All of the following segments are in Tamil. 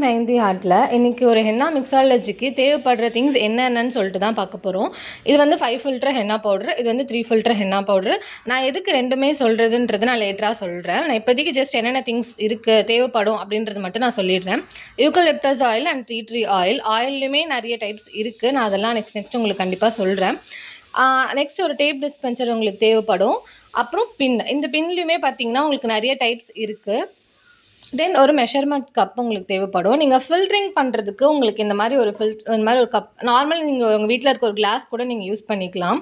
மெஹந்தி ஆர்ட்டில் இன்றைக்கி ஒரு ஹென்னா மிக்ஸாலஜிக்கு தேவைப்படுற திங்ஸ் என்னென்னு சொல்லிட்டு தான் பார்க்க போகிறோம். இது வந்து 5 ஃபில்டர் ஹென்னா பவுட்ரு, இது வந்து 3 ஃபில்டர் ஹென்னா பவுட்ரு. நான் எதுக்கு ரெண்டுமே சொல்கிறதுன்றது நான் லேட்டராக சொல்கிறேன். நான் இப்போதைக்கு ஜஸ்ட் என்னென்ன திங்ஸ் இருக்குது தேவைப்படும் அப்படின்றது மட்டும் நான் சொல்லிடுறேன். Eucalyptus oil and tea tree oil. ஆயில்லையுமே நிறைய டைப்ஸ் இருக்குது. நான் அதெல்லாம் நெக்ஸ்ட் உங்களுக்கு கண்டிப்பாக சொல்கிறேன். நெக்ஸ்ட் ஒரு டேப் டிஸ்பென்சர் உங்களுக்கு தேவைப்படும். அப்புறம் பின். இந்த பின்லேயுமே பார்த்தீங்கன்னா உங்களுக்கு நிறைய டைப்ஸ் இருக்குது. தென் ஒரு மெஷர்மெண்ட் கப் உங்களுக்கு தேவைப்படும். நீங்கள் ஃபில்டரிங் பண்ணுறதுக்கு உங்களுக்கு இந்த மாதிரி ஒரு கப் நார்மல் நீங்கள் உங்கள் வீட்டில் இருக்க ஒரு கிளாஸ் கூட நீங்கள் யூஸ் பண்ணிக்கலாம்.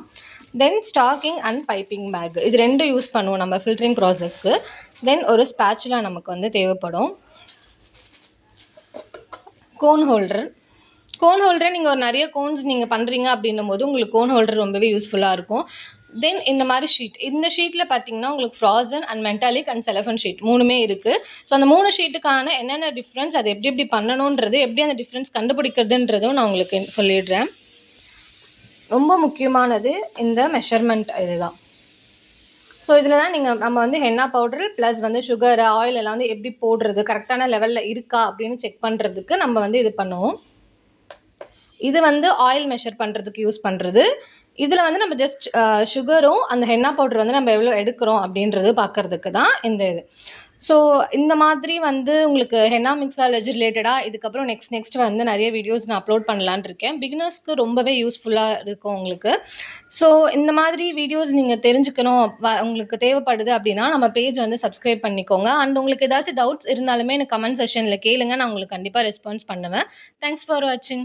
தென் ஸ்டாக்கிங் அண்ட் பைப்பிங் பேக், இது ரெண்டும் யூஸ் பண்ணுவோம் நம்ம ஃபில்டரிங் ப்ராசஸ்க்கு. தென் ஒரு ஸ்பேச்சுலா நமக்கு வந்து தேவைப்படும். கோன் ஹோல்டர் நீங்கள் ஒரு நிறைய கோன்ஸ் நீங்கள் பண்ணுறீங்க அப்படின்னும் போது உங்களுக்கு கோன் ஹோல்டர் ரொம்பவே யூஸ்ஃபுல்லாக இருக்கும். தென் இந்த மாதிரி ஷீட், இந்த ஷீட்டில் பார்த்தீங்கன்னா உங்களுக்கு frozen and metallic and cellophane sheet மூணுமே இருக்குது. ஸோ அந்த 3 ஷீட்டுக்கான என்னென்ன டிஃப்ரென்ஸ், அது எப்படி பண்ணணுன்றது, எப்படி அந்த டிஃப்ரென்ஸ் கண்டுபிடிக்கிறதுன்றதும் நான் உங்களுக்கு சொல்லிடுறேன். ரொம்ப முக்கியமானது இந்த மெஷர்மெண்ட் இதுதான். ஸோ இதில் தான் நம்ம வந்து ஹென்னா பவுடர் ப்ளஸ் வந்து சுகர் ஆயில் எல்லாம் வந்து எப்படி போடுறது, கரெக்டான லெவலில் இருக்கா அப்படின்னு செக் பண்ணுறதுக்கு நம்ம வந்து இது பண்ணுவோம். இது வந்து ஆயில் மெஷர் பண்ணுறதுக்கு யூஸ் பண்ணுறது. இதில் வந்து நம்ம ஜஸ்ட் சுகரும் அந்த ஹென்னா பவுடர் வந்து நம்ம எவ்வளோ எடுக்கிறோம் அப்படின்றது பார்க்குறதுக்கு தான் இந்த இது. ஸோ இந்த மாதிரி வந்து உங்களுக்கு ஹென்னா மிக்ஸாலஜி ரிலேட்டடாக இதுக்கப்புறம் நெக்ஸ்ட் வந்து நிறைய வீடியோஸ் நான் அப்லோட் பண்ணலான்னு இருக்கேன். பிகினர்ஸ்க்கு ரொம்பவே யூஸ்ஃபுல்லாக இருக்கும் உங்களுக்கு. ஸோ இந்த மாதிரி வீடியோஸ் நீங்கள் தெரிஞ்சுக்கணும் உங்களுக்கு தேவைப்படுது அப்படின்னா நம்ம பேஜ் வந்து சப்ஸ்கிரைப் பண்ணிக்கோங்க. அண்ட் உங்களுக்கு ஏதாச்சும் டவுட்ஸ் இருந்தாலுமே எனக்கு கமெண்ட் செஷனில் கேளுங்க, நான் உங்களுக்கு கண்டிப்பாக ரெஸ்பான்ஸ் பண்ணுவேன். தேங்க்ஸ் ஃபார் வாட்சிங்.